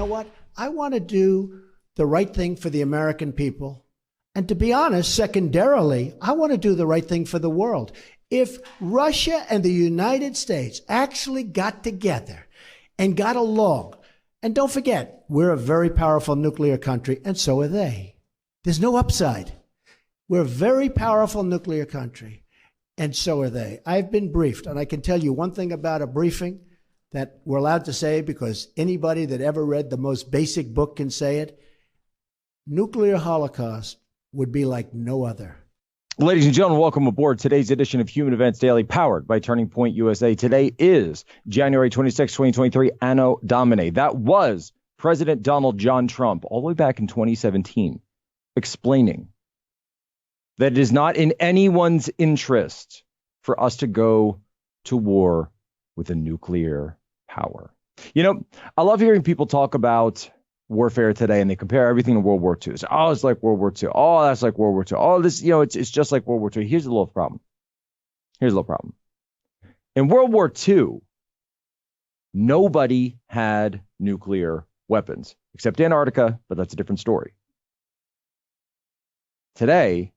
what? I want to do the right thing for the American people. And to be honest, secondarily, I want to do the right thing for the world. If Russia and the United States actually got together and got along, and don't forget, we're a very powerful nuclear country, and so are they. There's no upside. We're a very powerful nuclear country, and so are they. I've been briefed, and I can tell you one thing about a briefing that we're allowed to say because anybody that ever read the most basic book can say it. Nuclear holocaust would be like no other. Ladies and gentlemen, welcome aboard today's edition of Human Events Daily, powered by Turning Point USA. Today is January 26, 2023, Anno Domini. That was President Donald John Trump all the way back in 2017, explaining that it is not in anyone's interest for us to go to war with a nuclear power. You know, I love hearing people talk about warfare today, and they compare everything to World War II. So, oh, it's like World War II. Oh, that's like World War II. Oh, this, it's just like World War II. Here's a little problem. In World War II, nobody had nuclear weapons, except Antarctica, but that's a different story. Today,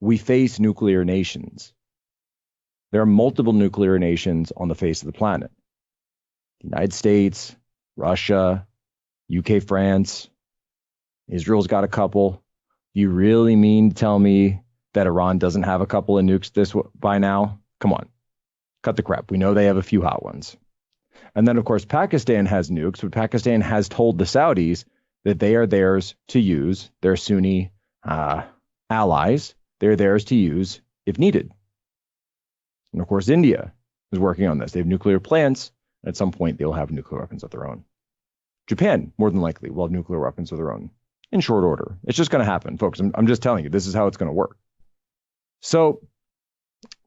we face nuclear nations. There are multiple nuclear nations on the face of the planet. The United States, Russia, UK, France, Israel's got a couple. You really mean to tell me that Iran doesn't have a couple of nukes by now? Come on, cut the crap. We know they have a few hot ones. And then, of course, Pakistan has nukes, but Pakistan has told the Saudis that they are theirs to use. Their Sunni allies, they're theirs to use if needed. And of course, India is working on this. They have nuclear plants. At some point, they'll have nuclear weapons of their own. Japan, more than likely, will have nuclear weapons of their own in short order. It's just going to happen, folks. I'm just telling you, this is how it's going to work. So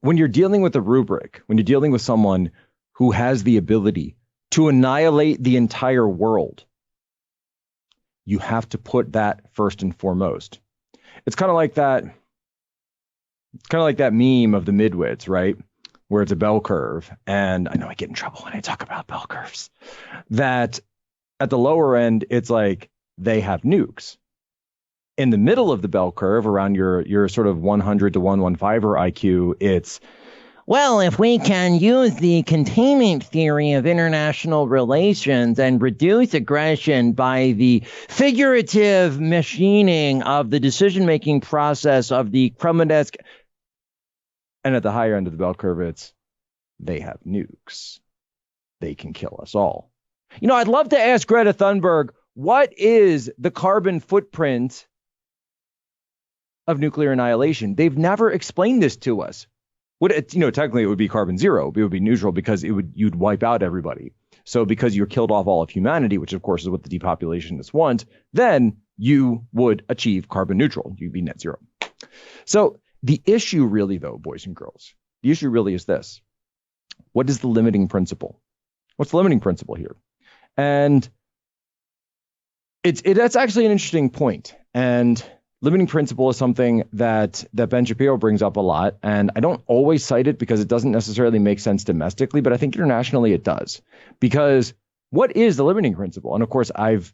when you're dealing with a rubric, when you're dealing with someone who has the ability to annihilate the entire world, you have to put that first and foremost. It's kind of like that meme of the midwits, right? Where it's a bell curve. And I know I get in trouble when I talk about bell curves. That at the lower end, it's like they have nukes. In the middle of the bell curve, around your sort of 100 to 115er IQ, it's, well, if we can use the containment theory of international relations and reduce aggression by the figurative machining of the decision-making process of the Kremlin-esque. And at the higher end of the bell curve, it's they have nukes. They can kill us all. You know, I'd love to ask Greta Thunberg, what is the carbon footprint of nuclear annihilation? They've never explained this to us. Technically it would be carbon zero. It would be neutral because you'd wipe out everybody. So because you're killed off all of humanity, which of course is what the depopulationists want, then you would achieve carbon neutral. You'd be net zero. So the issue really, though, boys and girls, the issue really is this. What is the limiting principle? What's the limiting principle here? And that's actually an interesting point. And limiting principle is something that Ben Shapiro brings up a lot. And I don't always cite it because it doesn't necessarily make sense domestically, but I think internationally it does. Because what is the limiting principle? And of course, I've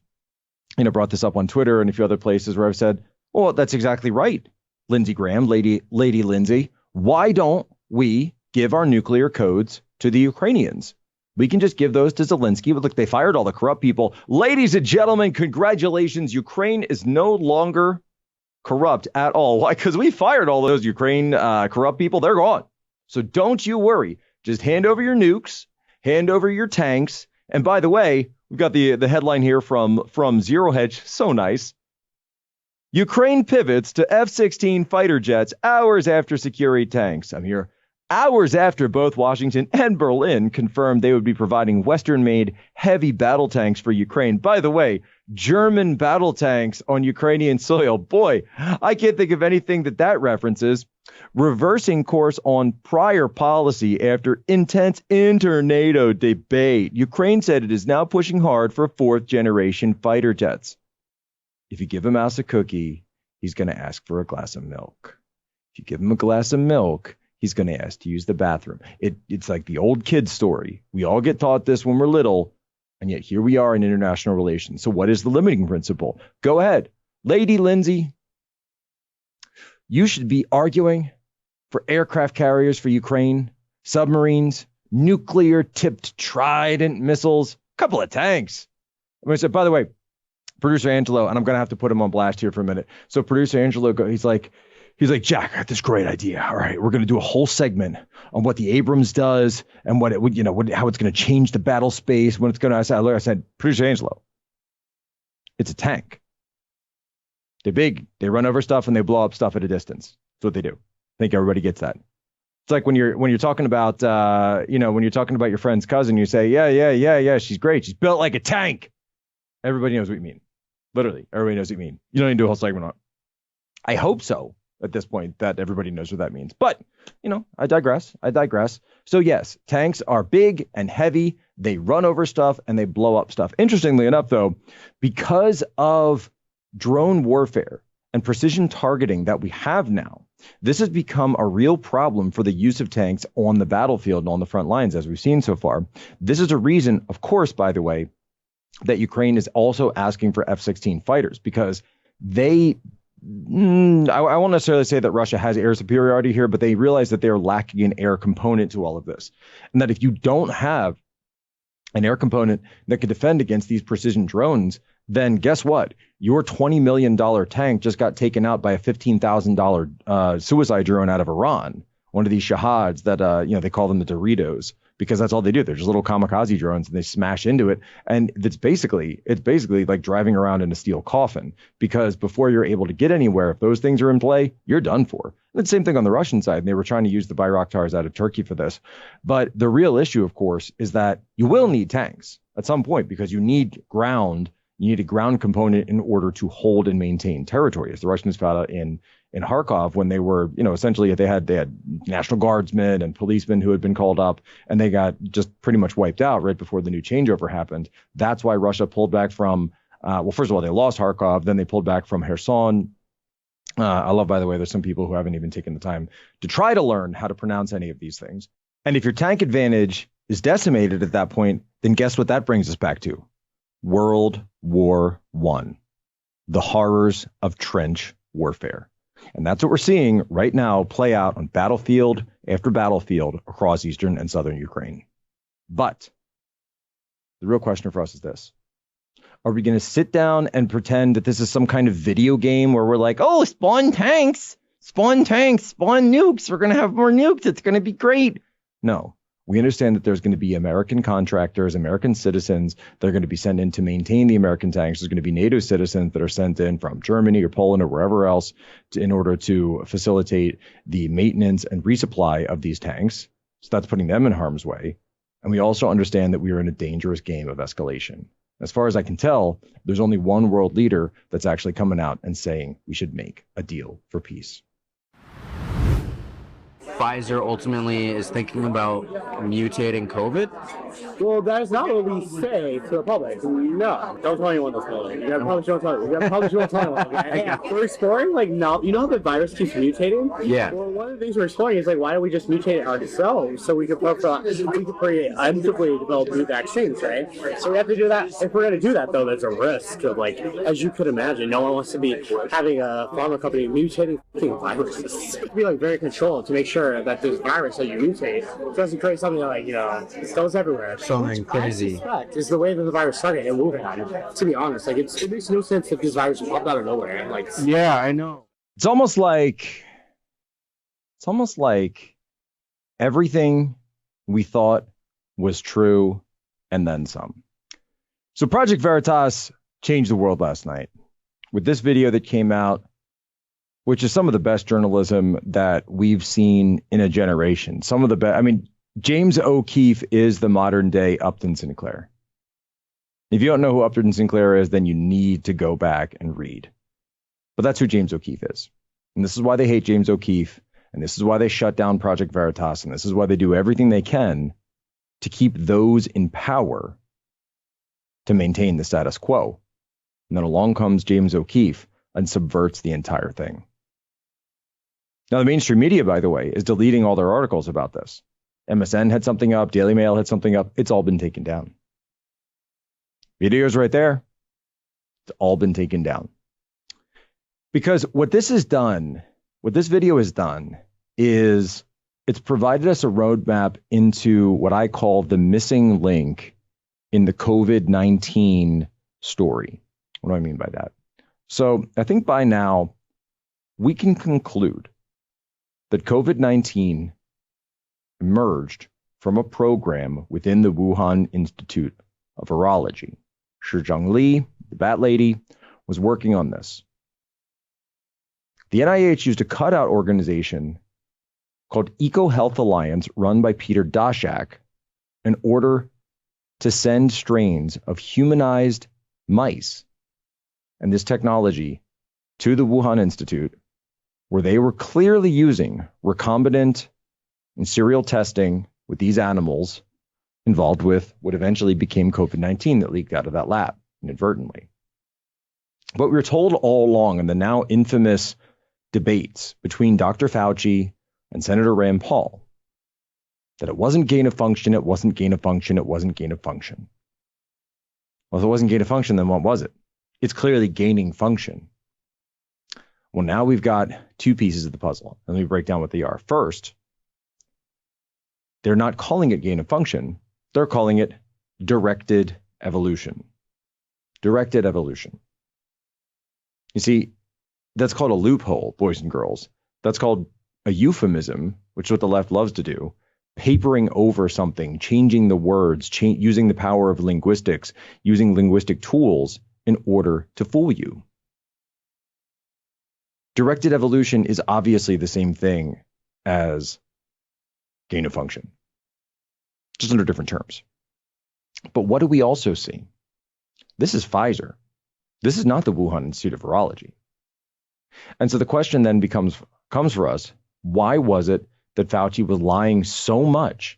brought this up on Twitter and a few other places where I've said, well, that's exactly right. Lindsey Graham, Lady Lindsey, why don't we give our nuclear codes to the Ukrainians? We can just give those to Zelensky. But look, they fired all the corrupt people. Ladies and gentlemen, congratulations. Ukraine is no longer corrupt at all. Why? Because we fired all those Ukraine corrupt people. They're gone. So don't you worry. Just hand over your nukes, hand over your tanks. And by the way, we've got the headline here from Zero Hedge. So nice. Ukraine pivots to F-16 fighter jets hours after securing tanks. I'm here. Hours after both Washington and Berlin confirmed they would be providing Western-made heavy battle tanks for Ukraine. By the way, German battle tanks on Ukrainian soil. Boy, I can't think of anything that references. Reversing course on prior policy after intense inter-NATO debate. Ukraine said it is now pushing hard for fourth-generation fighter jets. If you give a mouse a cookie, he's going to ask for a glass of milk. If you give him a glass of milk, he's going to ask to use the bathroom. It's like the old kid story. We all get taught this when we're little. And yet here we are in international relations. So what is the limiting principle? Go ahead. Lady Lindsay, you should be arguing for aircraft carriers for Ukraine, submarines, nuclear tipped Trident missiles, a couple of tanks. I'm going to say, by the way, producer Angelo, and I'm going to have to put him on blast here for a minute. So producer Angelo, he's like, Jack, I got this great idea. All right, we're going to do a whole segment on what the Abrams does and what it would, how it's going to change the battle space. When it's going to, I said, producer Angelo, it's a tank. They're big. They run over stuff and they blow up stuff at a distance. That's what they do. I think everybody gets that. It's like when you're talking about, when you're talking about your friend's cousin, you say, yeah, she's great. She's built like a tank. Everybody knows what you mean. Literally, everybody knows what you mean. You don't need to do a whole segment on it. I hope so at this point that everybody knows what that means. But, I digress. So yes, tanks are big and heavy. They run over stuff and they blow up stuff. Interestingly enough, though, because of drone warfare and precision targeting that we have now, this has become a real problem for the use of tanks on the battlefield and on the front lines, as we've seen so far. This is a reason, of course, by the way, that Ukraine is also asking for F-16 fighters, because I won't necessarily say that Russia has air superiority here, but they realize that they are lacking an air component to all of this. And that if you don't have an air component that can defend against these precision drones, then guess what? Your $20 million tank just got taken out by a $15,000 suicide drone out of Iran. One of these Shahads that, they call them the Doritos, because that's all they do. They're just little kamikaze drones and they smash into it. And it's basically like driving around in a steel coffin, because before you're able to get anywhere, if those things are in play, you're done for. And the same thing on the Russian side. And they were trying to use the Bayraktars out of Turkey for this. But the real issue, of course, is that you will need tanks at some point, because you need ground. You need a ground component in order to hold and maintain territory, as the Russians found out in Kharkov, when they were, essentially they had National Guardsmen and policemen who had been called up, and they got just pretty much wiped out right before the new changeover happened. That's why Russia pulled back from, first of all, they lost Kharkov, then they pulled back from Kherson. I love, by the way, there's some people who haven't even taken the time to try to learn how to pronounce any of these things. And if your tank advantage is decimated at that point, then guess what that brings us back to? World War I, the horrors of trench warfare. And that's what we're seeing right now play out on battlefield after battlefield across eastern and southern Ukraine. But the real question for us is this. Are we going to sit down and pretend that this is some kind of video game where we're like, oh, spawn tanks, spawn nukes. We're going to have more nukes. It's going to be great. No. We understand that there's going to be American contractors, American citizens that are going to be sent in to maintain the American tanks. There's going to be NATO citizens that are sent in from Germany or Poland or wherever else in order to facilitate the maintenance and resupply of these tanks. So that's putting them in harm's way. And we also understand that we are in a dangerous game of escalation. As far as I can tell, there's only one world leader that's actually coming out and saying we should make a deal for peace. Pfizer ultimately is thinking about mutating COVID? Well, that is not what we say to the public. No, don't tell anyone this. You gotta publish, don't tell anyone. You gotta publish, don't tell anyone. Okay? We're exploring, now, how the virus keeps mutating? Yeah. Well, one of the things we're exploring is, why don't we just mutate it ourselves so we can preemptively develop new vaccines, right? So we have to do that. If we're gonna do that, though, there's a risk of, as you could imagine, no one wants to be having a pharma company mutating viruses. To be, very controlled to make sure that this virus that you mutate doesn't create something that, goes everywhere. Something crazy. Is the way that the virus started and moving on. To be honest, it makes no sense if this virus popped out of nowhere. Yeah, I know. It's almost like everything we thought was true and then some. So Project Veritas changed the world last night with this video that came out, which is some of the best journalism that we've seen in a generation. Some of the best. James O'Keefe is the modern day Upton Sinclair. If you don't know who Upton Sinclair is, then you need to go back and read. But that's who James O'Keefe is. And this is why they hate James O'Keefe. And this is why they shut down Project Veritas. And this is why they do everything they can to keep those in power to maintain the status quo. And then along comes James O'Keefe and subverts the entire thing. Now, the mainstream media, by the way, is deleting all their articles about this. MSN had something up. Daily Mail had something up. It's all been taken down. Video's right there. It's all been taken down. Because what this video has done is it's provided us a roadmap into what I call the missing link in the COVID-19 story. What do I mean by that? So I think by now we can conclude that COVID-19 emerged from a program within the Wuhan Institute of Virology. Shi Zhengli, the bat lady, was working on this. The NIH used a cutout organization called EcoHealth Alliance, run by Peter Daszak, in order to send strains of humanized mice and this technology to the Wuhan Institute, where they were clearly using recombinant and serial testing with these animals involved with what eventually became COVID-19 that leaked out of that lab inadvertently. But we were told all along in the now infamous debates between Dr. Fauci and Senator Rand Paul that it wasn't gain of function, it wasn't gain of function, it wasn't gain of function. Well, if it wasn't gain of function, then what was it? It's clearly gaining function. Well, now we've got two pieces of the puzzle. Let me break down what they are. First, they're not calling it gain of function. They're calling it directed evolution. Directed evolution. You see, that's called a loophole, boys and girls. That's called a euphemism, which is what the left loves to do. Papering over something, changing the words, using the power of linguistics, using linguistic tools in order to fool you. Directed evolution is obviously the same thing as gain of function, just under different terms. But what do we also see? This is Pfizer. This is not the Wuhan Institute of Virology. And so the question then comes for us, why was it that Fauci was lying so much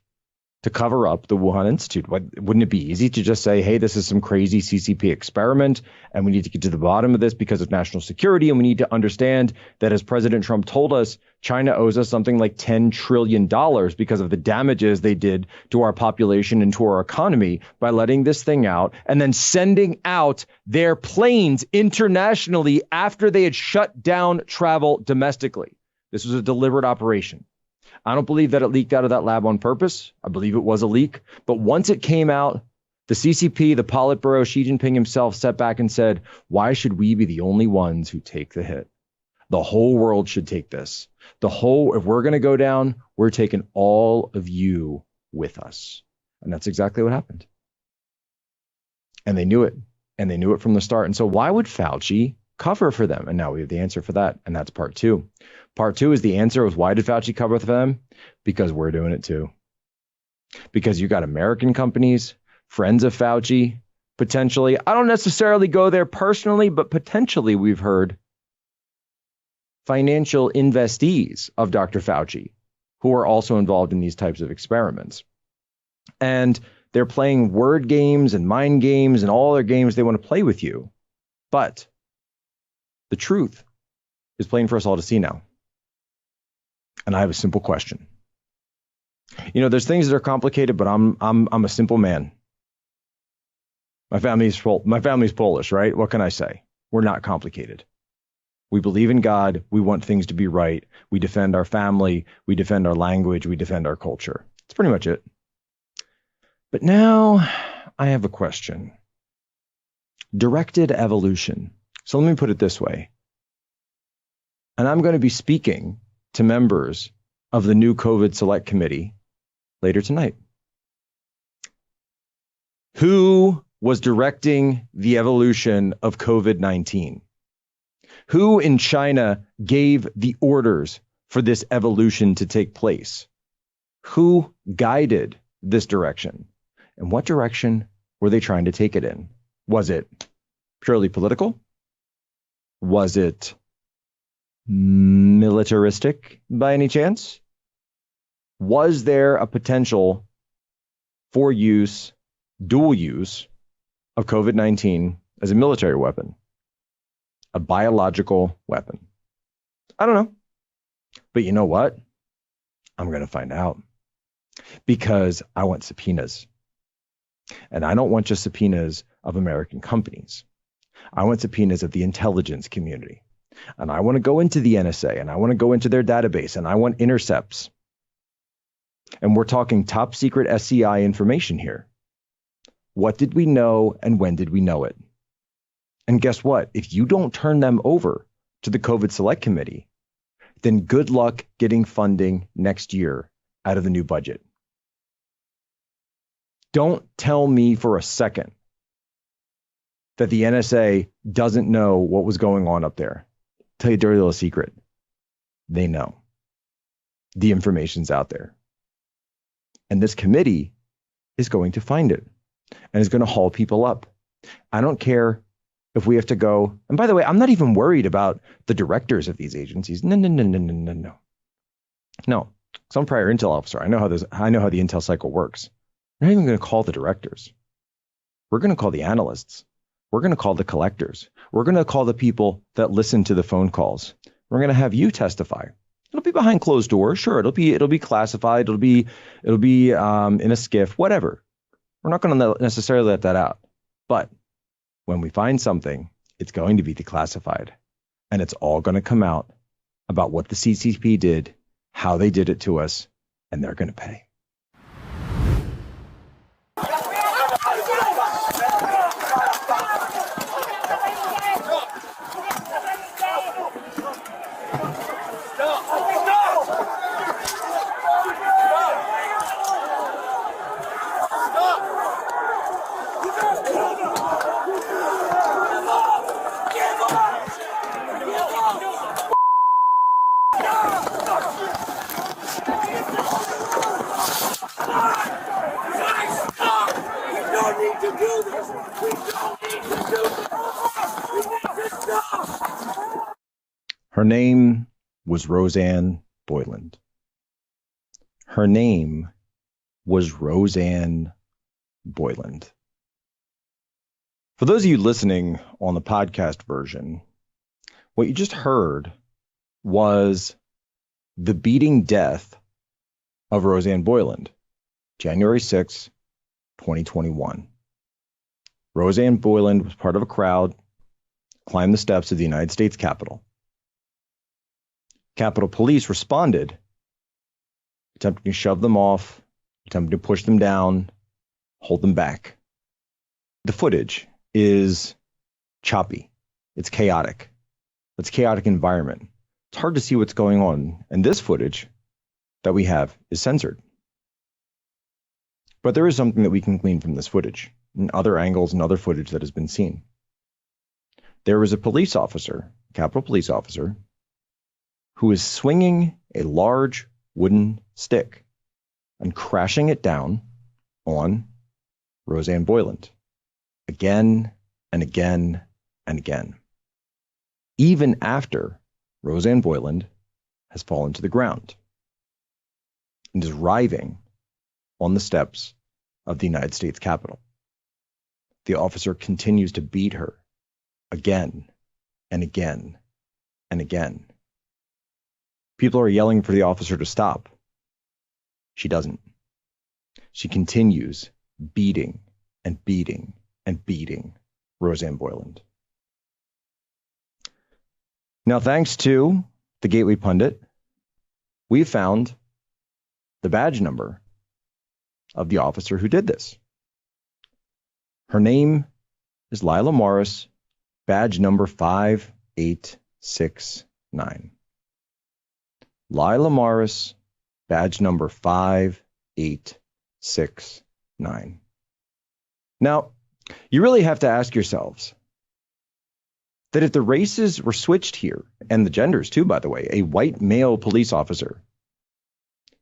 to cover up the Wuhan Institute? Wouldn't it be easy to just say, hey, this is some crazy CCP experiment, and we need to get to the bottom of this because of national security, and we need to understand that, as President Trump told us, China owes us something like $10 trillion because of the damages they did to our population and to our economy by letting this thing out and then sending out their planes internationally after they had shut down travel domestically. This was a deliberate operation. I don't believe that it leaked out of that lab on purpose. I believe it was a leak. But once it came out, the CCP, the Politburo, Xi Jinping himself sat back and said, why should we be the only ones who take the hit? The whole world should take this. If we're going to go down, we're taking all of you with us. And that's exactly what happened. And they knew it. And they knew it from the start. And so why would Fauci cover for them? And now we have the answer for that. And that's part two. Part two is the answer was, why did Fauci cover for them? Because we're doing it too. Because you got American companies, friends of Fauci, potentially. I don't necessarily go there personally, but potentially we've heard financial investees of Dr. Fauci who are also involved in these types of experiments. And they're playing word games and mind games and all their games they want to play with you. But the truth is plain for us all to see now. And I have a simple question. You know, there's things that are complicated, but I'm a simple man. My family's Polish, right? What can I say? We're not complicated. We believe in God. We want things to be right. We defend our family. We defend our language. We defend our culture. That's pretty much it. But now I have a question. Directed evolution. So let me put it this way. And I'm going to be speaking to members of the new COVID Select Committee later tonight. Who was directing the evolution of COVID-19? Who in China gave the orders for this evolution to take place? Who guided this direction? And what direction were they trying to take it in? Was it purely political? Was it militaristic by any chance? Was there a potential for dual use of COVID-19 as a military weapon, a biological weapon? I don't know. But you know what? I'm going to find out, because I want subpoenas. And I don't want just subpoenas of American companies. I want subpoenas of the intelligence community. And I want to go into the NSA, and I want to go into their database, and I want intercepts. And we're talking top secret SCI information here. What did we know, and when did we know it? And guess what? If you don't turn them over to the COVID Select Committee, then good luck getting funding next year out of the new budget. Don't tell me for a second that the NSA doesn't know what was going on up there. I'll tell you a dirty little secret. They know. The information's out there. And this committee is going to find it and is going to haul people up. I don't care if we have to go. And by the way, I'm not even worried about the directors of these agencies. No. No, some prior intel officer. I know how the intel cycle works. We're not even going to call the directors. We're going to call the analysts. We're going to call the collectors. We're going to call the people that listen to the phone calls. We're going to have you testify. It'll be behind closed doors. Sure, it'll be classified. It'll be in a SCIF, whatever. We're not going to necessarily let that out. But when we find something, it's going to be declassified. And it's all going to come out about what the CCP did, how they did it to us, and they're going to pay. Her name was Rosanne Boyland. Her name was Rosanne Boyland. For those of you listening on the podcast version, what you just heard was the beating death of Rosanne Boyland, January 6, 2021. Rosanne Boyland was part of a crowd, climbed the steps of the United States Capitol. Capitol Police responded, attempting to shove them off, attempting to push them down, hold them back. The footage is choppy. It's chaotic. It's a chaotic environment. It's hard to see what's going on. And this footage that we have is censored. But there is something that we can glean from this footage and other angles and other footage that has been seen. There was a police officer, Capitol Police officer, who is swinging a large wooden stick and crashing it down on Rosanne Boyland again and again and again, even after Rosanne Boyland has fallen to the ground and is writhing on the steps of the United States Capitol. The officer continues to beat her again and again and again. People are yelling for the officer to stop. She doesn't. She continues beating and beating and beating Rosanne Boyland. Now, thanks to the Gateway Pundit, we found the badge number of the officer who did this. Her name is Lila Morris, badge number 5869. Lila Morris, badge number 5869. Now, you really have to ask yourselves that if the races were switched here, and the genders too, by the way, a white male police officer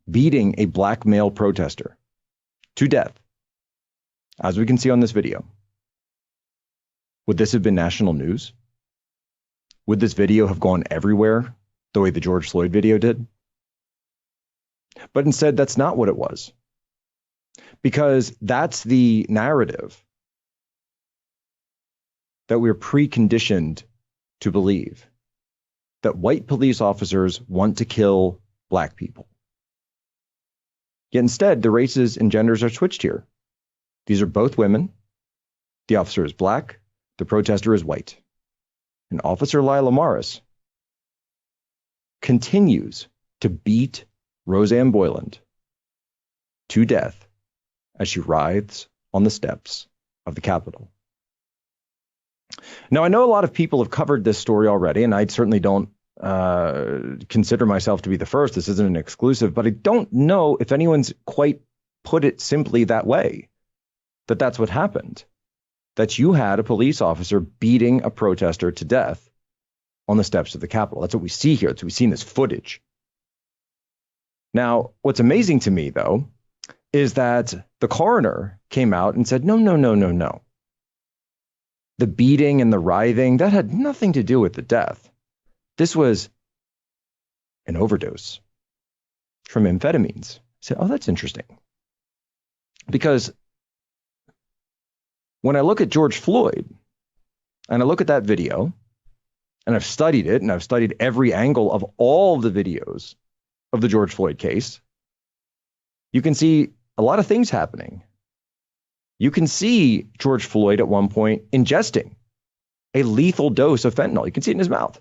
beating a black male protester to death, as we can see on this video, would this have been national news? Would this video have gone everywhere the way the George Floyd video did? But instead, that's not what it was. Because that's the narrative that we're preconditioned to believe, that white police officers want to kill black people. Yet instead, the races and genders are switched here. These are both women. The officer is black. The protester is white. And Officer Lila Morris continues to beat Rosanne Boyland to death as she writhes on the steps of the Capitol. Now, I know a lot of people have covered this story already, and I certainly don't consider myself to be the first. This isn't an exclusive, but I don't know if anyone's quite put it simply that way, that that's what happened, that you had a police officer beating a protester to death on the steps of the Capitol. That's what we see here. That's what we see in this footage. Now, what's amazing to me, though, is that the coroner came out and said, no. The beating and the writhing, that had nothing to do with the death. This was an overdose from amphetamines. I said, oh, that's interesting. Because when I look at George Floyd and I look at that video, and I've studied it, and I've studied every angle of all the videos of the George Floyd case, you can see a lot of things happening. You can see George Floyd at one point ingesting a lethal dose of fentanyl. You can see it in his mouth.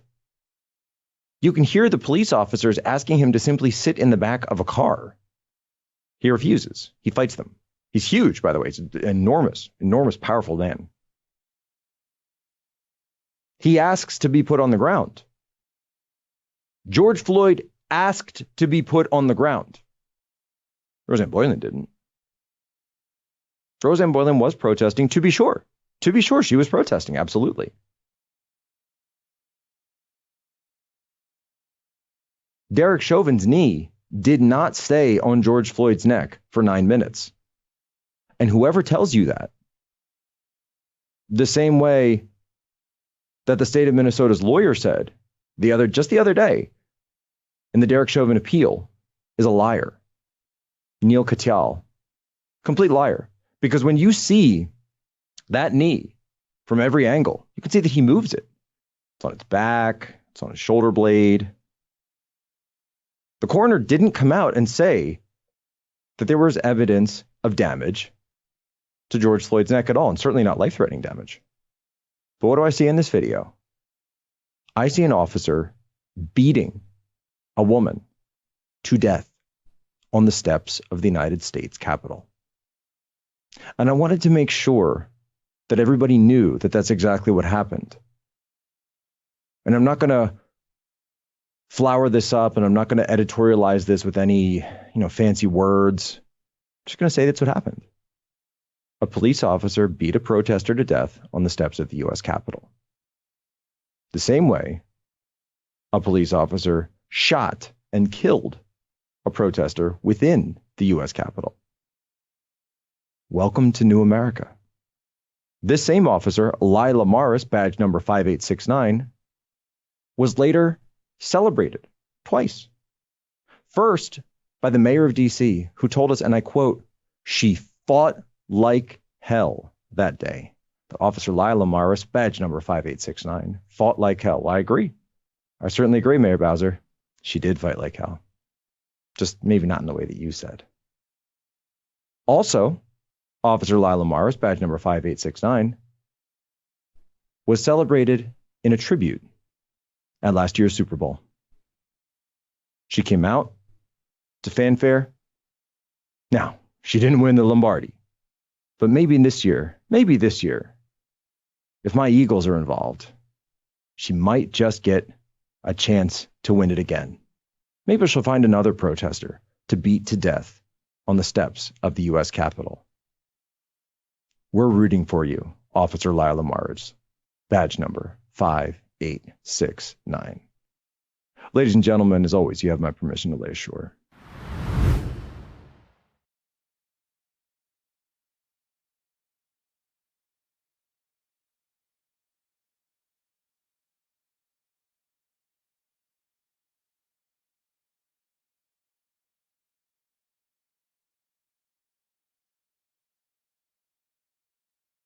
You can hear the police officers asking him to simply sit in the back of a car. He refuses. He fights them. He's huge, by the way. He's an enormous, powerful man. He asks to be put on the ground. George Floyd asked to be put on the ground. Rosanne Boyland didn't. Rosanne Boyland was protesting, to be sure. To be sure, she was protesting, absolutely. Derek Chauvin's knee did not stay on George Floyd's neck for 9 minutes. And whoever tells you that, the same way that the state of Minnesota's lawyer said just the other day in the Derek Chauvin appeal, is a liar. Neil Katyal, complete liar. Because when you see that knee from every angle, you can see that he moves it. It's on its back, it's on his shoulder blade. The coroner didn't come out and say that there was evidence of damage to George Floyd's neck at all, and certainly not life-threatening damage. But what do I see in this video? I see an officer beating a woman to death on the steps of the United States Capitol. And I wanted to make sure that everybody knew that that's exactly what happened. And I'm not going to flower this up, and I'm not going to editorialize this with any, fancy words. I'm just going to say that's what happened. A police officer beat a protester to death on the steps of the U.S. Capitol. The same way, a police officer shot and killed a protester within the U.S. Capitol. Welcome to New America. This same officer, Lila Morris, badge number 5869, was later celebrated twice. First, by the mayor of D.C., who told us, and I quote, "She fought like hell that day." The officer Lila Morris, badge number 5869, fought like hell. Well, I agree. I certainly agree, Mayor Bowser. She did fight like hell. Just maybe not in the way that you said. Also, Officer Lila Morris, badge number 5869, was celebrated in a tribute at last year's Super Bowl. She came out to fanfare. Now, she didn't win the Lombardi, but maybe this year, if my Eagles are involved, she might just get a chance to win it again. Maybe she'll find another protester to beat to death on the steps of the U.S. Capitol. We're rooting for you, Officer Lila Morris, badge number 5869. Ladies and gentlemen, as always, you have my permission to lay ashore.